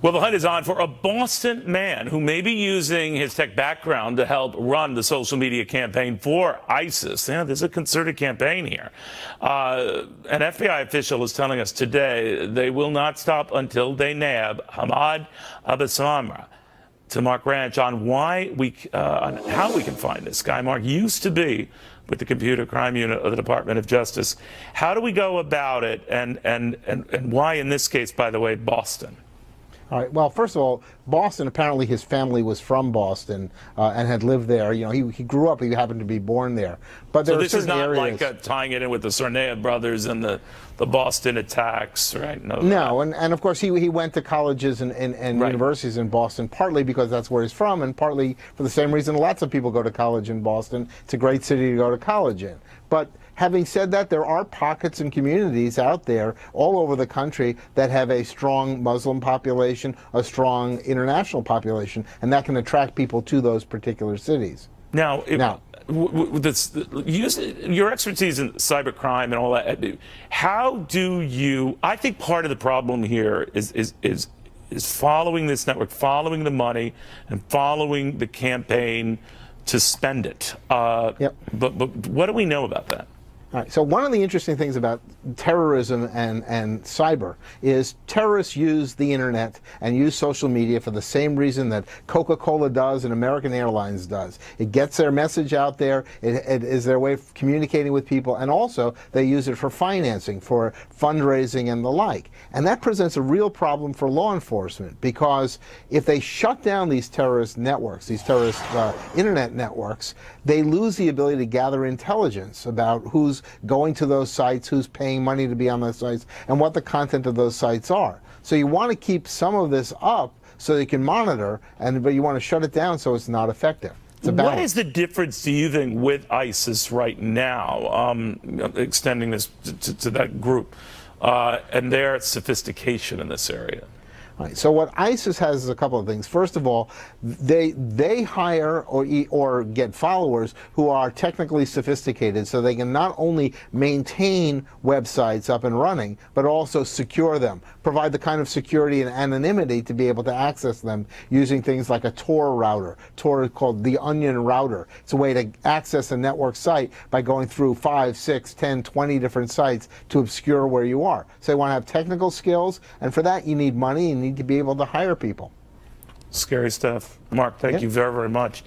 Well, the hunt is on for a Boston man who may be using his tech background to help run the social media campaign for ISIS. Yeah, there's a concerted campaign here. An FBI official is telling us today they will not stop until they nab Hamad Abasamra. To Mark Ranch on on how we can find this guy. Mark used to be with the computer crime unit of the Department of Justice. How do we go about it, and why in this case, by the way, Boston? All right. Well, first of all, Boston, apparently his family was from Boston and had lived there. You know, he grew up, he happened to be born there. But there so this is not areas, like tying it in with the Sarnea brothers and the Boston attacks, right? No, and of course he went to colleges and right. universities in Boston, partly because that's where he's from, and partly for the same reason lots of people go to college in Boston. It's a great city to go to college in. But having said that, there are pockets and communities out there all over the country that have a strong Muslim population, a strong international population, and that can attract people to those particular cities. Now your expertise in cybercrime and all that, how do you, I think part of the problem here is following this network, following the money, and following the campaign to spend it. Yep. But what do we know about that? All right, so one of the interesting things about terrorism and cyber is terrorists use the internet and use social media for the same reason that Coca-Cola does and American Airlines does. It gets their message out there, it is their way of communicating with people, and also they use it for financing, for fundraising and the like. And that presents a real problem for law enforcement, because if they shut down these terrorist networks, these terrorist internet networks, they lose the ability to gather intelligence about who's going to those sites, who's paying money to be on those sites, and what the content of those sites are. So you want to keep some of this up so you can monitor, but you want to shut it down so it's not effective. It's a balance. What is the difference, do you think, with ISIS right now, extending this to that group, and their sophistication in this area? Right. So what ISIS has is a couple of things. First of all, they hire or get followers who are technically sophisticated, so they can not only maintain websites up and running, but also secure them, provide the kind of security and anonymity to be able to access them using things like a Tor router. Tor is called the Onion router. It's a way to access a network site by going through 5, 6, 10, 20 different sites to obscure where you are. So they want to have technical skills, and for that you need money and need to be able to hire people. Scary stuff. Mark, thank you very, very much.